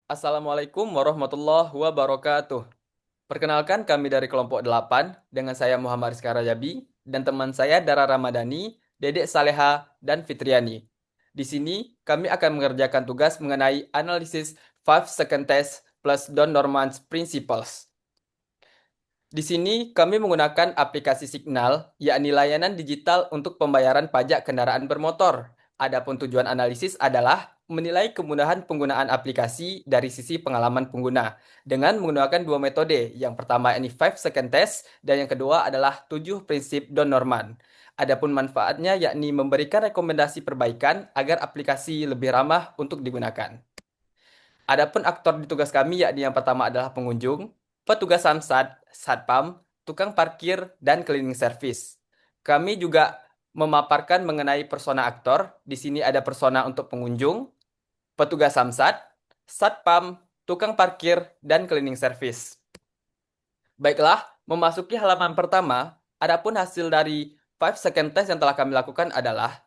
Assalamualaikum warahmatullahi wabarakatuh. Perkenalkan kami dari kelompok 8 dengan saya Muhammad Rizka Rajabi dan teman saya Dara Ramadhani, Dedek Saleha, dan Fitriani. Di sini kami akan mengerjakan tugas mengenai analisis 5 second test plus Don Normand's Principles. Di sini kami menggunakan aplikasi Signal, yakni layanan digital untuk pembayaran pajak kendaraan bermotor. Adapun tujuan analisis adalah menilai kemudahan penggunaan aplikasi dari sisi pengalaman pengguna dengan menggunakan dua metode. Yang pertama ini 5 second test dan yang kedua adalah 7 prinsip Don Norman. Adapun manfaatnya yakni memberikan rekomendasi perbaikan agar aplikasi lebih ramah untuk digunakan. Adapun aktor di tugas kami yakni yang pertama adalah pengunjung, petugas samsat, satpam, tukang parkir, dan cleaning service. Kami juga memaparkan mengenai persona aktor. Di sini ada persona untuk pengunjung, petugas samsat, satpam, tukang parkir, dan cleaning service. Baiklah, memasuki halaman pertama, adapun hasil dari 5 second test yang telah kami lakukan adalah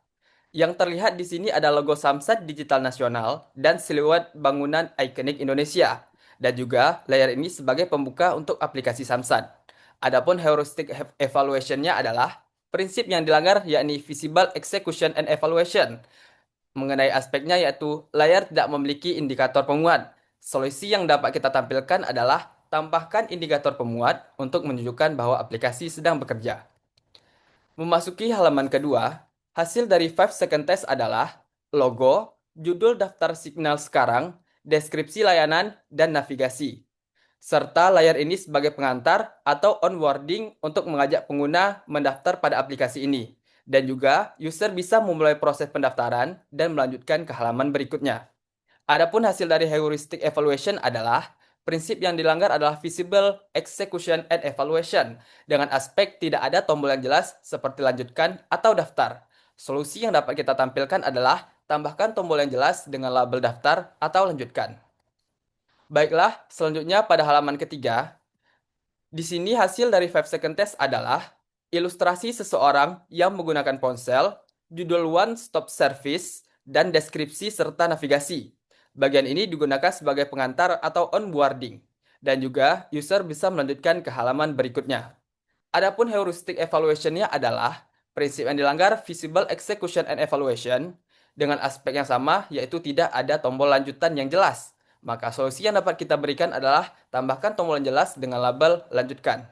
yang terlihat di sini ada logo Samsat Digital Nasional dan siluet bangunan ikonik Indonesia. Dan juga layar ini sebagai pembuka untuk aplikasi Samsat. Adapun heuristic evaluation-nya adalah prinsip yang dilanggar yakni visible execution and evaluation. Mengenai aspeknya yaitu layar tidak memiliki indikator penguat. Solusi yang dapat kita tampilkan adalah tambahkan indikator penguat untuk menunjukkan bahwa aplikasi sedang bekerja. Memasuki halaman kedua, hasil dari 5 second test adalah logo, judul daftar signal sekarang, deskripsi layanan, dan navigasi. Serta layar ini sebagai pengantar atau onboarding untuk mengajak pengguna mendaftar pada aplikasi ini. Dan juga user bisa memulai proses pendaftaran dan melanjutkan ke halaman berikutnya. Adapun hasil dari heuristic evaluation adalah prinsip yang dilanggar adalah visible execution and evaluation dengan aspek tidak ada tombol yang jelas seperti lanjutkan atau daftar. Solusi yang dapat kita tampilkan adalah tambahkan tombol yang jelas dengan label daftar atau lanjutkan. Baiklah, selanjutnya pada halaman ketiga, di sini hasil dari 5 second test adalah ilustrasi seseorang yang menggunakan ponsel, judul one stop service, dan deskripsi serta navigasi. Bagian ini digunakan sebagai pengantar atau onboarding, dan juga user bisa melanjutkan ke halaman berikutnya. Adapun heuristic evaluation-nya adalah prinsip yang dilanggar visible execution and evaluation dengan aspek yang sama yaitu tidak ada tombol lanjutan yang jelas. Maka solusi yang dapat kita berikan adalah tambahkan tombol yang jelas dengan label lanjutkan.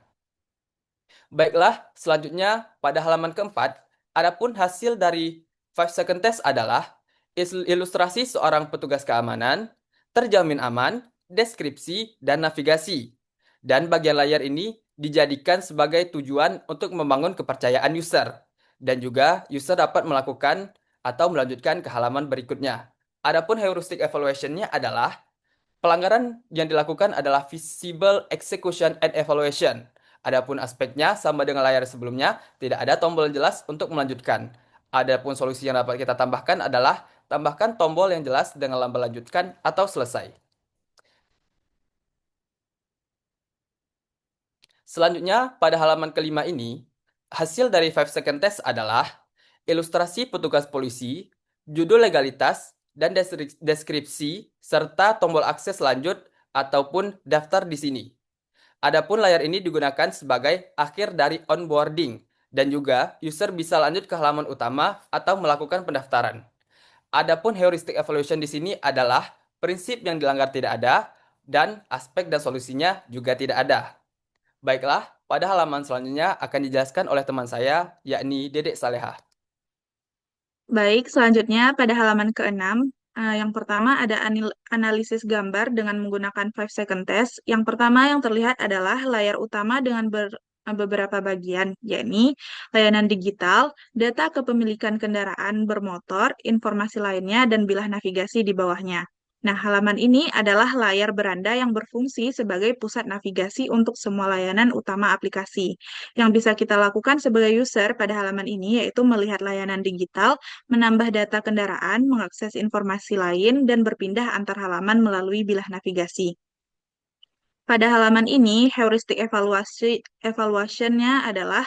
Baiklah, selanjutnya pada halaman keempat, adapun hasil dari 5 second test adalah ilustrasi seorang petugas keamanan, terjamin aman, deskripsi, dan navigasi. Dan bagian layar ini dijadikan sebagai tujuan untuk membangun kepercayaan user. Dan juga user dapat melakukan atau melanjutkan ke halaman berikutnya. Adapun heuristic evaluation-nya adalah pelanggaran yang dilakukan adalah visible execution and evaluation. Adapun aspeknya sama dengan layar sebelumnya, tidak ada tombol yang jelas untuk melanjutkan. Adapun solusi yang dapat kita tambahkan adalah tambahkan tombol yang jelas dengan label lanjutkan atau selesai. Selanjutnya, pada halaman kelima ini, hasil dari 5 second test adalah ilustrasi petugas polisi, judul legalitas, dan deskripsi, serta tombol akses lanjut ataupun daftar di sini. Adapun layar ini digunakan sebagai akhir dari onboarding, dan juga user bisa lanjut ke halaman utama atau melakukan pendaftaran. Adapun heuristic evaluation di sini adalah prinsip yang dilanggar tidak ada, dan aspek dan solusinya juga tidak ada. Baiklah, pada halaman selanjutnya akan dijelaskan oleh teman saya, yakni Dedek Saleha. Baik, selanjutnya pada halaman ke-6, yang pertama ada analisis gambar dengan menggunakan 5 second test. Yang pertama yang terlihat adalah layar utama dengan beberapa bagian, yakni layanan digital, data kepemilikan kendaraan bermotor, informasi lainnya, dan bilah navigasi di bawahnya. Nah, halaman ini adalah layar beranda yang berfungsi sebagai pusat navigasi untuk semua layanan utama aplikasi. Yang bisa kita lakukan sebagai user pada halaman ini yaitu melihat layanan digital, menambah data kendaraan, mengakses informasi lain, dan berpindah antar halaman melalui bilah navigasi. Pada halaman ini, heuristic evaluation-nya adalah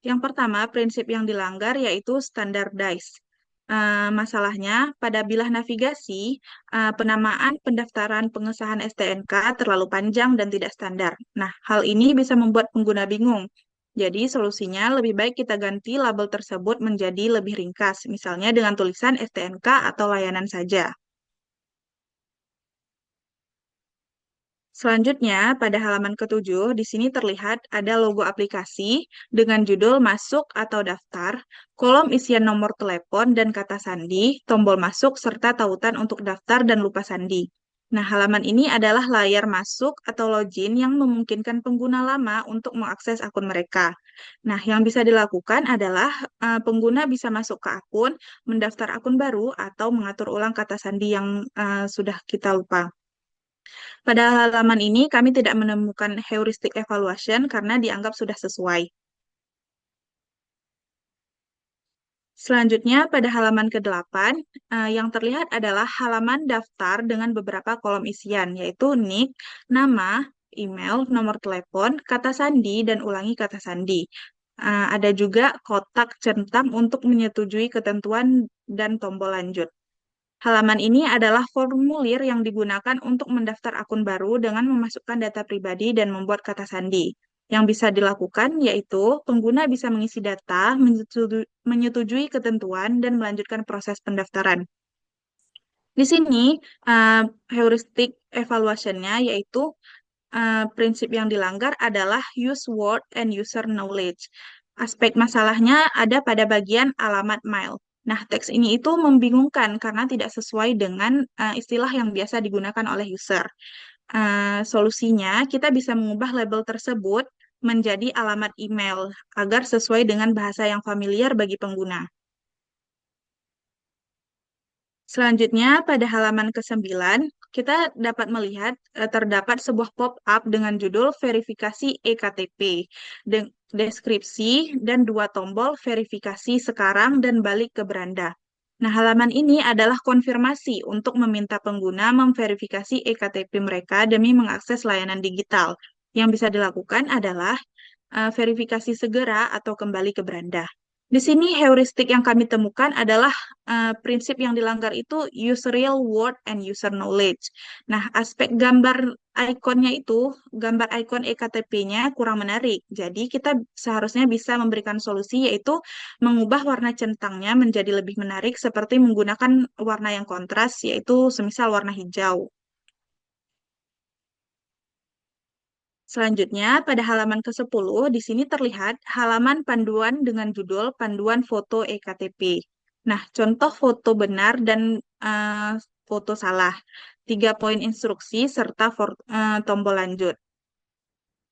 yang pertama, prinsip yang dilanggar yaitu standardize. Masalahnya, pada bilah navigasi, penamaan pendaftaran pengesahan STNK terlalu panjang dan tidak standar. Nah, hal ini bisa membuat pengguna bingung. Jadi, solusinya lebih baik kita ganti label tersebut menjadi lebih ringkas, misalnya dengan tulisan STNK atau layanan saja. Selanjutnya, pada halaman ketujuh, di sini terlihat ada logo aplikasi dengan judul masuk atau daftar, kolom isian nomor telepon dan kata sandi, tombol masuk, serta tautan untuk daftar dan lupa sandi. Nah, halaman ini adalah layar masuk atau login yang memungkinkan pengguna lama untuk mengakses akun mereka. Nah, yang bisa dilakukan adalah pengguna bisa masuk ke akun, mendaftar akun baru, atau mengatur ulang kata sandi yang sudah kita lupa. Pada halaman ini, kami tidak menemukan heuristic evaluation karena dianggap sudah sesuai. Selanjutnya, pada halaman ke-8, yang terlihat adalah halaman daftar dengan beberapa kolom isian, yaitu nick, nama, email, nomor telepon, kata sandi, dan ulangi kata sandi. Ada juga kotak centang untuk menyetujui ketentuan dan tombol lanjut. Halaman ini adalah formulir yang digunakan untuk mendaftar akun baru dengan memasukkan data pribadi dan membuat kata sandi. Yang bisa dilakukan yaitu pengguna bisa mengisi data, menyetujui ketentuan, dan melanjutkan proses pendaftaran. Di sini, uh, heuristic evaluation-nya yaitu prinsip yang dilanggar adalah use word and user knowledge. Aspek masalahnya ada pada bagian alamat mail. Nah, teks ini itu membingungkan karena tidak sesuai dengan istilah yang biasa digunakan oleh user. Solusinya, kita bisa mengubah label tersebut menjadi alamat email agar sesuai dengan bahasa yang familiar bagi pengguna. Selanjutnya, pada halaman ke-9, kita dapat melihat terdapat sebuah pop-up dengan judul verifikasi eKTP, deskripsi, dan dua tombol verifikasi sekarang dan balik ke beranda. Nah, halaman ini adalah konfirmasi untuk meminta pengguna memverifikasi eKTP mereka demi mengakses layanan digital. Yang bisa dilakukan adalah verifikasi segera atau kembali ke beranda. Di sini heuristik yang kami temukan adalah prinsip yang dilanggar itu use real word and user knowledge. Nah, aspek gambar ikonnya itu, gambar ikon eKTP-nya kurang menarik. Jadi, kita seharusnya bisa memberikan solusi yaitu mengubah warna centangnya menjadi lebih menarik seperti menggunakan warna yang kontras yaitu semisal warna hijau. Selanjutnya, pada halaman ke-10, di sini terlihat halaman panduan dengan judul Panduan Foto eKTP. Nah, contoh foto benar dan foto salah. 3 poin instruksi serta tombol lanjut.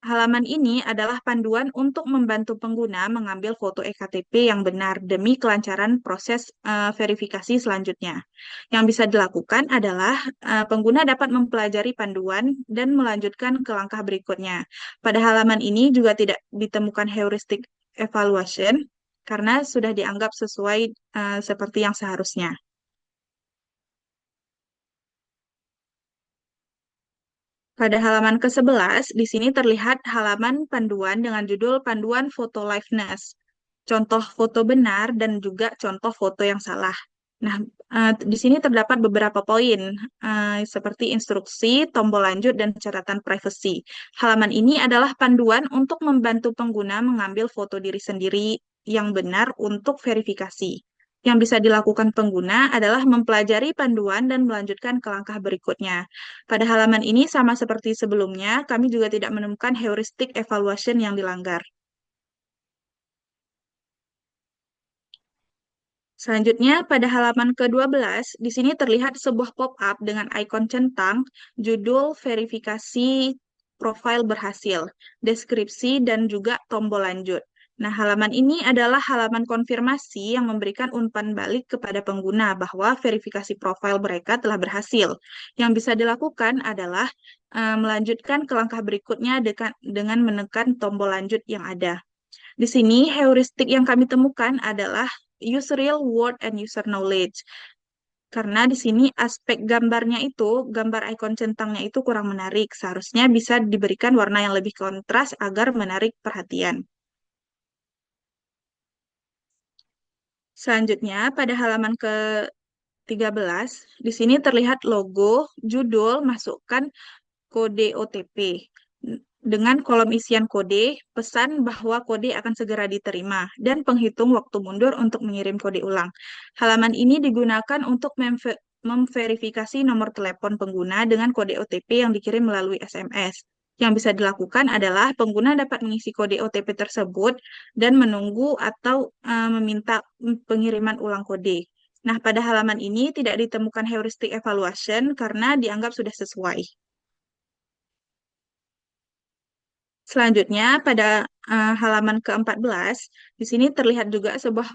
Halaman ini adalah panduan untuk membantu pengguna mengambil foto eKTP yang benar demi kelancaran proses verifikasi selanjutnya. Yang bisa dilakukan adalah pengguna dapat mempelajari panduan dan melanjutkan ke langkah berikutnya. Pada halaman ini juga tidak ditemukan heuristic evaluation karena sudah dianggap sesuai seperti yang seharusnya. Pada halaman ke-11, di sini terlihat halaman panduan dengan judul Panduan Foto Liveness. Contoh foto benar dan juga contoh foto yang salah. Nah, di sini terdapat beberapa poin, seperti instruksi, tombol lanjut, dan catatan privasi. Halaman ini adalah panduan untuk membantu pengguna mengambil foto diri sendiri yang benar untuk verifikasi. Yang bisa dilakukan pengguna adalah mempelajari panduan dan melanjutkan ke langkah berikutnya. Pada halaman ini, sama seperti sebelumnya, kami juga tidak menemukan heuristic evaluation yang dilanggar. Selanjutnya, pada halaman ke-12, di sini terlihat sebuah pop-up dengan ikon centang, judul verifikasi profil berhasil, deskripsi, dan juga tombol lanjut. Nah, halaman ini adalah halaman konfirmasi yang memberikan umpan balik kepada pengguna bahwa verifikasi profil mereka telah berhasil. Yang bisa dilakukan adalah melanjutkan ke langkah berikutnya dengan menekan tombol lanjut yang ada. Di sini, heuristik yang kami temukan adalah use real word and user knowledge. Karena di sini aspek gambarnya itu, gambar ikon centangnya itu kurang menarik. Seharusnya bisa diberikan warna yang lebih kontras agar menarik perhatian. Selanjutnya, pada halaman ke-13, di sini terlihat logo, judul, masukkan kode OTP. Dengan kolom isian kode, pesan bahwa kode akan segera diterima, dan penghitung waktu mundur untuk mengirim kode ulang. Halaman ini digunakan untuk memverifikasi nomor telepon pengguna dengan kode OTP yang dikirim melalui SMS. Yang bisa dilakukan adalah pengguna dapat mengisi kode OTP tersebut dan menunggu atau meminta pengiriman ulang kode. Nah, pada halaman ini tidak ditemukan heuristic evaluation karena dianggap sudah sesuai. Selanjutnya, pada halaman ke-14, di sini terlihat juga sebuah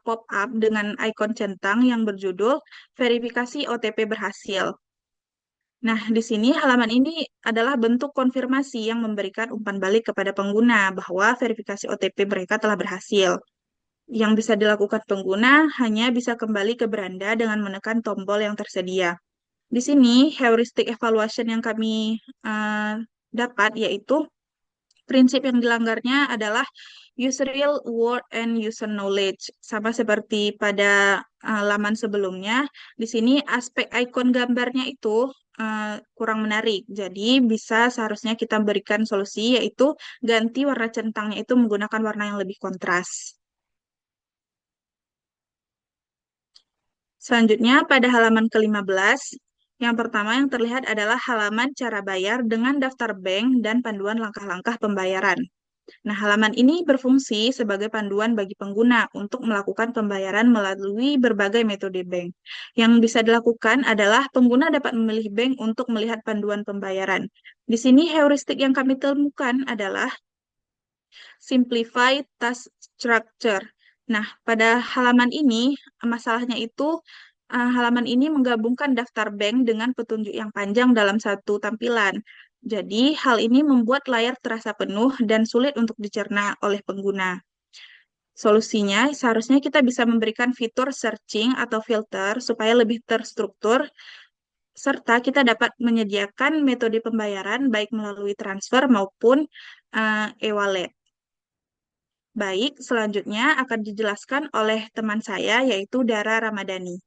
pop-up dengan ikon centang yang berjudul verifikasi OTP berhasil. Nah, di sini halaman ini adalah bentuk konfirmasi yang memberikan umpan balik kepada pengguna bahwa verifikasi OTP mereka telah berhasil. Yang bisa dilakukan pengguna hanya bisa kembali ke beranda dengan menekan tombol yang tersedia. Di sini, heuristic evaluation yang kami dapat yaitu prinsip yang dilanggarnya adalah user real word and user knowledge. Sama seperti pada laman sebelumnya, di sini aspek ikon gambarnya itu kurang menarik. Jadi bisa seharusnya kita berikan solusi yaitu ganti warna centangnya itu menggunakan warna yang lebih kontras. Selanjutnya pada halaman ke-15, yang pertama yang terlihat adalah halaman cara bayar dengan daftar bank dan panduan langkah-langkah pembayaran. Nah, halaman ini berfungsi sebagai panduan bagi pengguna untuk melakukan pembayaran melalui berbagai metode bank. Yang bisa dilakukan adalah pengguna dapat memilih bank untuk melihat panduan pembayaran. Di sini heuristik yang kami temukan adalah simplify task structure. Nah, pada halaman ini, masalahnya itu halaman ini menggabungkan daftar bank dengan petunjuk yang panjang dalam satu tampilan. Jadi, hal ini membuat layar terasa penuh dan sulit untuk dicerna oleh pengguna. Solusinya, seharusnya kita bisa memberikan fitur searching atau filter supaya lebih terstruktur, serta kita dapat menyediakan metode pembayaran baik melalui transfer maupun e-wallet. Baik, selanjutnya akan dijelaskan oleh teman saya, yaitu Dara Ramadhani.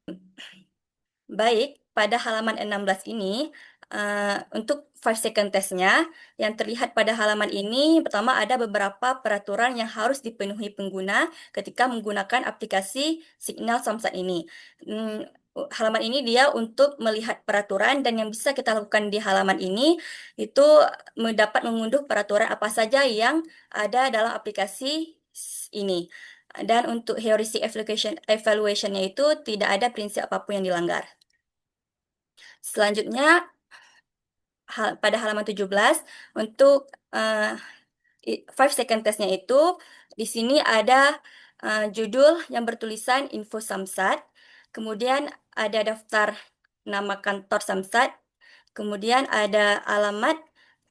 Baik, pada halaman 16 ini, untuk 5 second test-nya, yang terlihat pada halaman ini, pertama ada beberapa peraturan yang harus dipenuhi pengguna ketika menggunakan aplikasi Signal Samsat ini. Halaman ini dia untuk melihat peraturan dan yang bisa kita lakukan di halaman ini itu dapat mengunduh peraturan apa saja yang ada dalam aplikasi ini. Dan untuk heuristic evaluation-nya itu tidak ada prinsip apapun yang dilanggar. Selanjutnya, pada halaman 17, untuk 5 second test-nya itu, di sini ada judul yang bertulisan Info Samsat, kemudian ada daftar nama kantor Samsat, kemudian ada alamat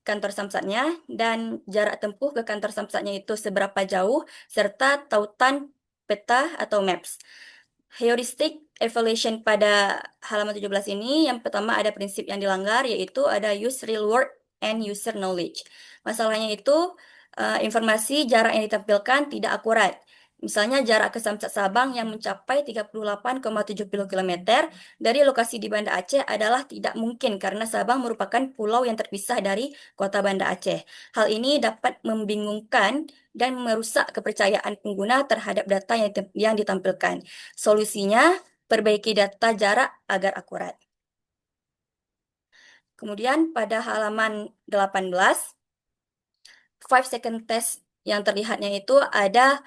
kantor Samsatnya, dan jarak tempuh ke kantor Samsatnya itu seberapa jauh, serta tautan peta atau maps. Heuristic evaluation pada halaman 17 ini, yang pertama ada prinsip yang dilanggar, yaitu ada use real word and user knowledge. Masalahnya itu, informasi jarak yang ditampilkan tidak akurat. Misalnya jarak ke Samsat Sabang yang mencapai 38,70 km dari lokasi di Banda Aceh adalah tidak mungkin karena Sabang merupakan pulau yang terpisah dari kota Banda Aceh. Hal ini dapat membingungkan dan merusak kepercayaan pengguna terhadap data yang ditampilkan. Solusinya, perbaiki data jarak agar akurat. Kemudian pada halaman 18, 5 second test yang terlihatnya itu ada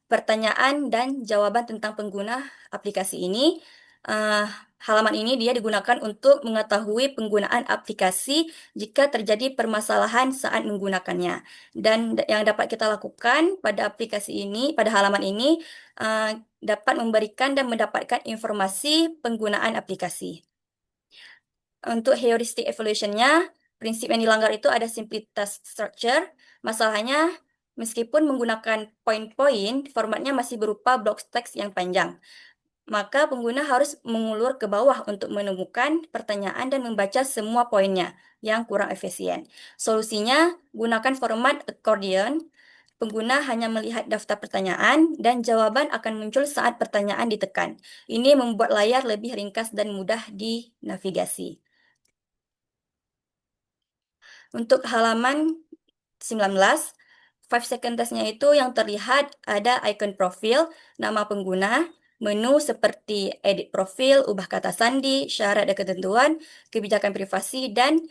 pertanyaan dan jawaban tentang pengguna aplikasi ini. Halaman ini dia digunakan untuk mengetahui penggunaan aplikasi jika terjadi permasalahan saat menggunakannya. Dan yang dapat kita lakukan pada aplikasi ini, pada halaman ini, dapat memberikan dan mendapatkan informasi penggunaan aplikasi. Untuk heuristic evaluation-nya, prinsip yang dilanggar itu ada simplitas structure. Masalahnya, meskipun menggunakan poin-poin, formatnya masih berupa blok teks yang panjang. Maka pengguna harus mengulur ke bawah untuk menemukan pertanyaan dan membaca semua poinnya yang kurang efisien. Solusinya, gunakan format accordion. Pengguna hanya melihat daftar pertanyaan dan jawaban akan muncul saat pertanyaan ditekan. Ini membuat layar lebih ringkas dan mudah dinavigasi. Untuk halaman 19, 5 second test-nya itu yang terlihat ada icon profil, nama pengguna, menu seperti edit profil, ubah kata sandi, syarat dan ketentuan, kebijakan privasi, dan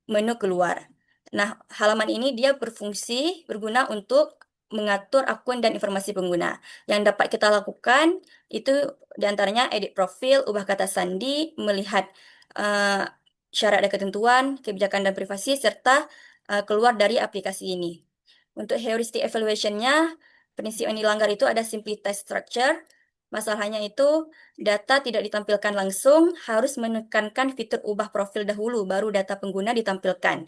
menu keluar. Nah, halaman ini dia berguna untuk mengatur akun dan informasi pengguna. Yang dapat kita lakukan itu diantaranya edit profil, ubah kata sandi, melihat uh, syarat dan ketentuan, kebijakan dan privasi, serta keluar dari aplikasi ini. Untuk heuristic evaluation-nya, prinsip yang dilanggar itu ada simplified structure. Masalahnya itu data tidak ditampilkan langsung, harus menekankan fitur ubah profil dahulu, baru data pengguna ditampilkan.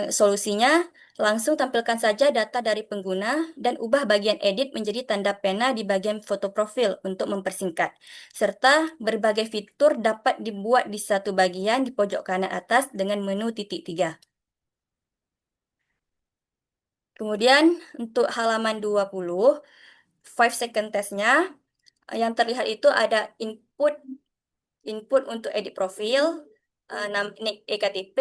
Solusinya, langsung tampilkan saja data dari pengguna dan ubah bagian edit menjadi tanda pena di bagian foto profil untuk mempersingkat. Serta berbagai fitur dapat dibuat di satu bagian di pojok kanan atas dengan menu titik 3. Kemudian untuk halaman 20, 5 second test-nya yang terlihat itu ada input untuk edit profil, nik ektp,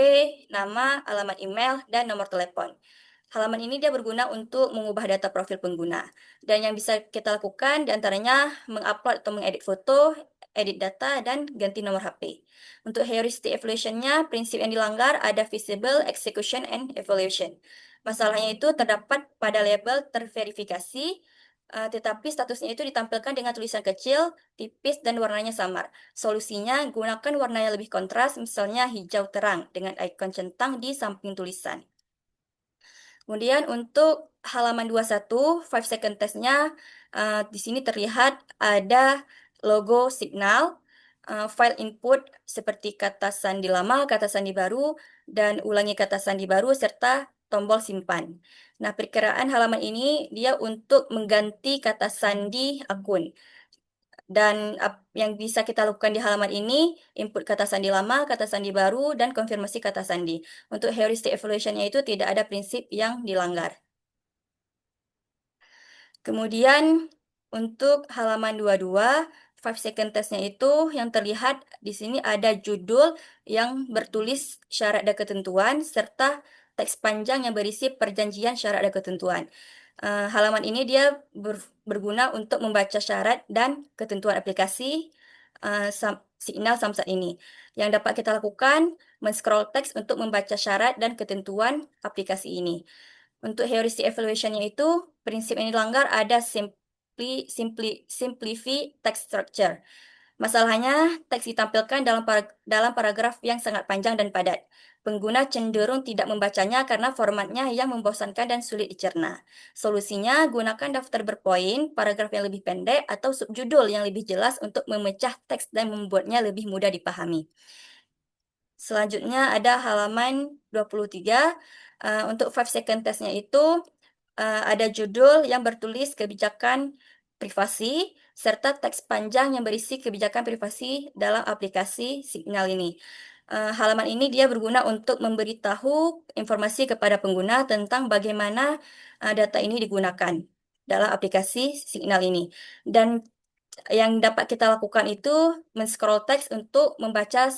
nama, alamat email, dan nomor telepon. Halaman ini dia berguna untuk mengubah data profil pengguna. Dan yang bisa kita lakukan diantaranya mengupload atau mengedit foto, edit data, dan ganti nomor HP. Untuk heuristic evaluation-nya, prinsip yang dilanggar ada visible, execution, and evaluation. Masalahnya itu terdapat pada label terverifikasi, tetapi statusnya itu ditampilkan dengan tulisan kecil, tipis, dan warnanya samar. Solusinya, gunakan warna yang lebih kontras, misalnya hijau terang, dengan ikon centang di samping tulisan. Kemudian untuk halaman 21, 5 second test-nya, di sini terlihat ada logo Signal, file input seperti kata sandi lama, kata sandi baru, dan ulangi kata sandi baru, serta tombol simpan. Nah, perkiraan halaman ini dia untuk mengganti kata sandi akun. Dan yang bisa kita lakukan di halaman ini, input kata sandi lama, kata sandi baru, dan konfirmasi kata sandi. Untuk heuristic evaluation-nya itu tidak ada prinsip yang dilanggar. Kemudian untuk halaman 22, 5 second test-nya itu yang terlihat di sini ada judul yang bertulis syarat dan ketentuan serta teks panjang yang berisi perjanjian syarat dan ketentuan. Halaman ini dia berguna untuk membaca syarat dan ketentuan aplikasi Signal Samsat ini. Yang dapat kita lakukan, men-scroll teks untuk membaca syarat dan ketentuan aplikasi ini. Untuk heuristic evaluation-nya itu, prinsip yang dilanggar ada simplify text structure. Masalahnya, teks ditampilkan dalam paragraf yang sangat panjang dan padat. Pengguna cenderung tidak membacanya karena formatnya yang membosankan dan sulit dicerna. Solusinya, gunakan daftar berpoin, paragraf yang lebih pendek, atau subjudul yang lebih jelas untuk memecah teks dan membuatnya lebih mudah dipahami. Selanjutnya ada halaman 23. Untuk 5 second test-nya itu ada judul yang bertulis kebijakan privasi serta teks panjang yang berisi kebijakan privasi dalam aplikasi Signal ini. Halaman ini dia berguna untuk memberitahu informasi kepada pengguna tentang bagaimana data ini digunakan dalam aplikasi Signal ini. Dan yang dapat kita lakukan itu men-scroll teks untuk membaca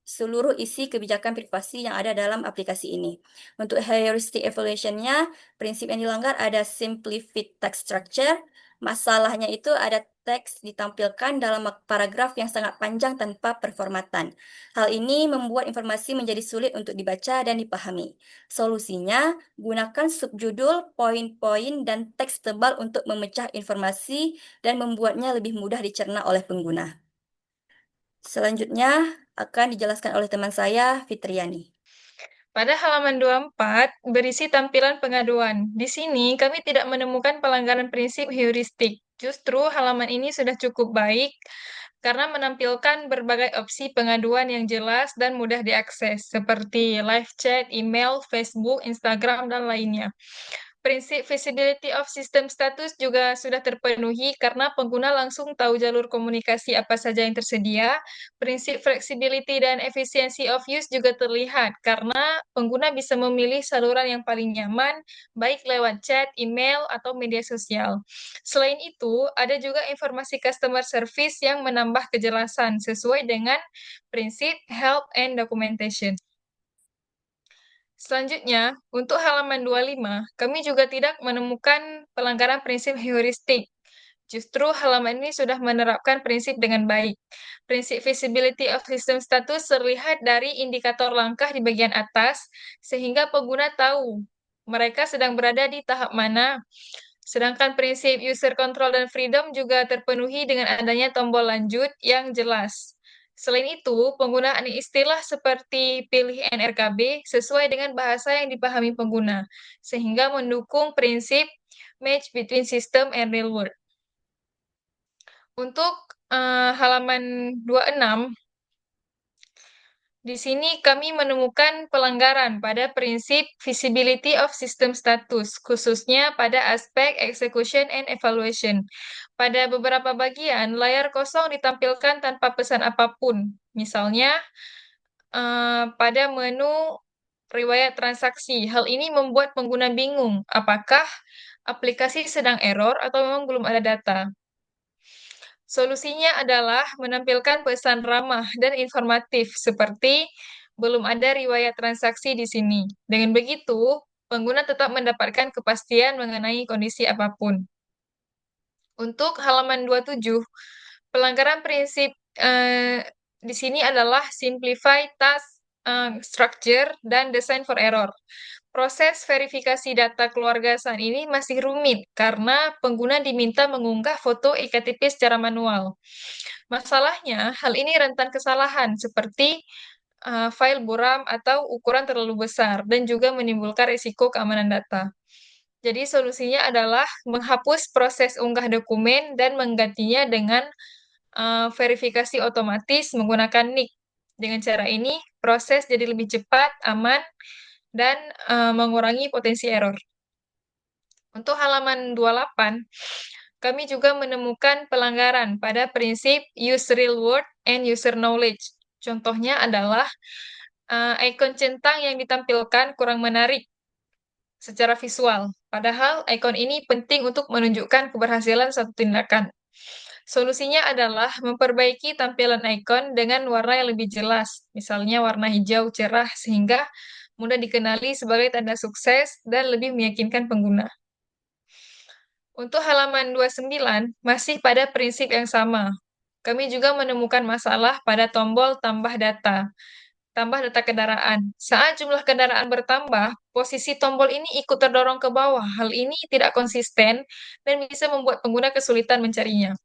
seluruh isi kebijakan privasi yang ada dalam aplikasi ini. Untuk heuristic evaluation-nya, prinsip yang dilanggar ada simplified text structure. Masalahnya itu ada teks ditampilkan dalam paragraf yang sangat panjang tanpa performatan. Hal ini membuat informasi menjadi sulit untuk dibaca dan dipahami. Solusinya, gunakan subjudul, poin-poin, dan teks tebal untuk memecah informasi dan membuatnya lebih mudah dicerna oleh pengguna. Selanjutnya akan dijelaskan oleh teman saya, Fitriani. Pada halaman 24 berisi tampilan pengaduan. Di sini kami tidak menemukan pelanggaran prinsip heuristik. Justru halaman ini sudah cukup baik karena menampilkan berbagai opsi pengaduan yang jelas dan mudah diakses, seperti live chat, email, Facebook, Instagram, dan lainnya. Prinsip visibility of system status juga sudah terpenuhi karena pengguna langsung tahu jalur komunikasi apa saja yang tersedia. Prinsip flexibility dan efficiency of use juga terlihat karena pengguna bisa memilih saluran yang paling nyaman, baik lewat chat, email, atau media sosial. Selain itu, ada juga informasi customer service yang menambah kejelasan sesuai dengan prinsip help and documentation. Selanjutnya, untuk halaman 25, kami juga tidak menemukan pelanggaran prinsip heuristik. Justru halaman ini sudah menerapkan prinsip dengan baik. Prinsip visibility of system status terlihat dari indikator langkah di bagian atas, sehingga pengguna tahu mereka sedang berada di tahap mana. Sedangkan prinsip user control dan freedom juga terpenuhi dengan adanya tombol lanjut yang jelas. Selain itu, penggunaan istilah seperti pilih NRKB sesuai dengan bahasa yang dipahami pengguna, sehingga mendukung prinsip match between system and real world. Untuk halaman 26, di sini kami menemukan pelanggaran pada prinsip visibility of system status, khususnya pada aspek execution and evaluation. Pada beberapa bagian, layar kosong ditampilkan tanpa pesan apapun. Misalnya, pada menu riwayat transaksi. Hal ini membuat pengguna bingung, apakah aplikasi sedang error atau memang belum ada data. Solusinya adalah menampilkan pesan ramah dan informatif seperti belum ada riwayat transaksi di sini. Dengan begitu, pengguna tetap mendapatkan kepastian mengenai kondisi apapun. Untuk halaman 27, pelanggaran prinsip di sini adalah simplify task structure dan design for error. Proses verifikasi data keluarga saat ini masih rumit karena pengguna diminta mengunggah foto EKTP secara manual. Masalahnya, hal ini rentan kesalahan seperti file buram atau ukuran terlalu besar dan juga menimbulkan risiko keamanan data. Jadi solusinya adalah menghapus proses unggah dokumen dan menggantinya dengan verifikasi otomatis menggunakan NIK. Dengan cara ini, proses jadi lebih cepat, aman, dan mengurangi potensi error. Untuk halaman 28, kami juga menemukan pelanggaran pada prinsip use real word and user knowledge. Contohnya adalah ikon centang yang ditampilkan kurang menarik secara visual, padahal ikon ini penting untuk menunjukkan keberhasilan suatu tindakan. Solusinya adalah memperbaiki tampilan ikon dengan warna yang lebih jelas, misalnya warna hijau cerah sehingga mudah dikenali sebagai tanda sukses dan lebih meyakinkan pengguna. Untuk halaman 29, masih pada prinsip yang sama. Kami juga menemukan masalah pada tombol tambah data kendaraan. Saat jumlah kendaraan bertambah, posisi tombol ini ikut terdorong ke bawah. Hal ini tidak konsisten dan bisa membuat pengguna kesulitan mencarinya.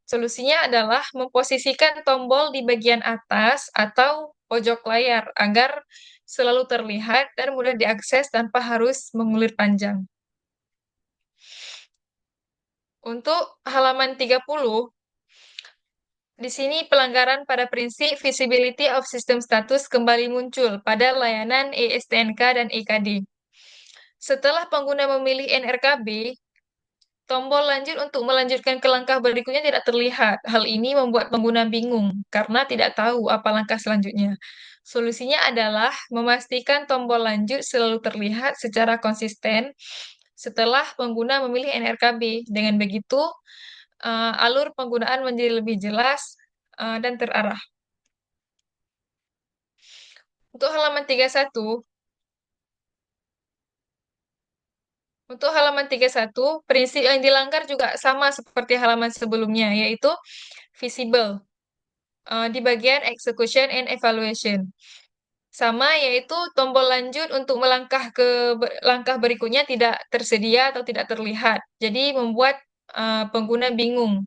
Solusinya adalah memposisikan tombol di bagian atas atau pojok layar agar selalu terlihat dan mudah diakses tanpa harus mengulir panjang. Untuk halaman 30, di sini pelanggaran pada prinsip visibility of system status kembali muncul pada layanan ESTNK dan EKD. Setelah pengguna memilih NRKB, tombol lanjut untuk melanjutkan ke langkah berikutnya tidak terlihat. Hal ini membuat pengguna bingung karena tidak tahu apa langkah selanjutnya. Solusinya adalah memastikan tombol lanjut selalu terlihat secara konsisten setelah pengguna memilih NRKB. Dengan begitu, alur penggunaan menjadi lebih jelas dan terarah. Untuk halaman 31, prinsip yang dilanggar juga sama seperti halaman sebelumnya, yaitu visible di bagian execution and evaluation. Sama, yaitu tombol lanjut untuk melangkah ke langkah berikutnya tidak tersedia atau tidak terlihat. Jadi membuat pengguna bingung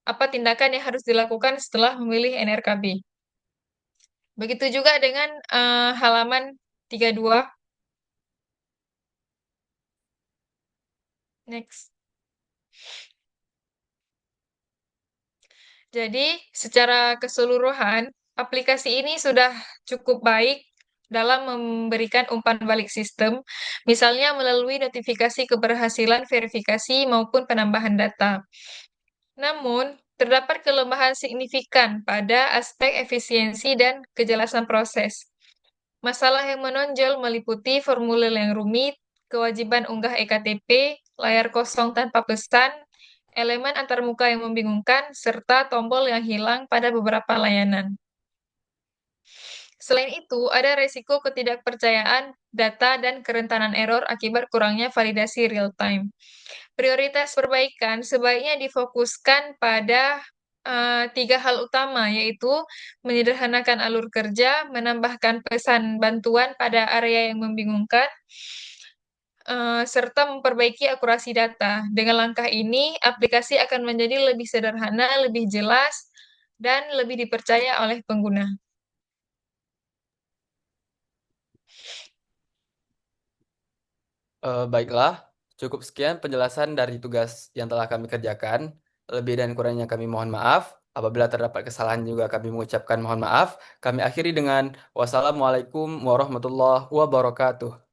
apa tindakan yang harus dilakukan setelah memilih NRKB. Begitu juga dengan halaman 32. Next. Jadi, secara keseluruhan, aplikasi ini sudah cukup baik dalam memberikan umpan balik sistem, misalnya melalui notifikasi keberhasilan verifikasi maupun penambahan data. Namun, terdapat kelemahan signifikan pada aspek efisiensi dan kejelasan proses. Masalah yang menonjol meliputi formulir yang rumit, kewajiban unggah EKTP, layar kosong tanpa pesan, elemen antarmuka yang membingungkan, serta tombol yang hilang pada beberapa layanan. Selain itu, ada resiko ketidakpercayaan data dan kerentanan error akibat kurangnya validasi real-time. Prioritas perbaikan sebaiknya difokuskan pada tiga hal utama, yaitu menyederhanakan alur kerja, menambahkan pesan bantuan pada area yang membingungkan, serta memperbaiki akurasi data. Dengan langkah ini, aplikasi akan menjadi lebih sederhana, lebih jelas, dan lebih dipercaya oleh pengguna. Baiklah, cukup sekian penjelasan dari tugas yang telah kami kerjakan. Lebih dan kurangnya kami mohon maaf. Apabila terdapat kesalahan juga kami mengucapkan mohon maaf. Kami akhiri dengan wassalamualaikum warahmatullahi wabarakatuh.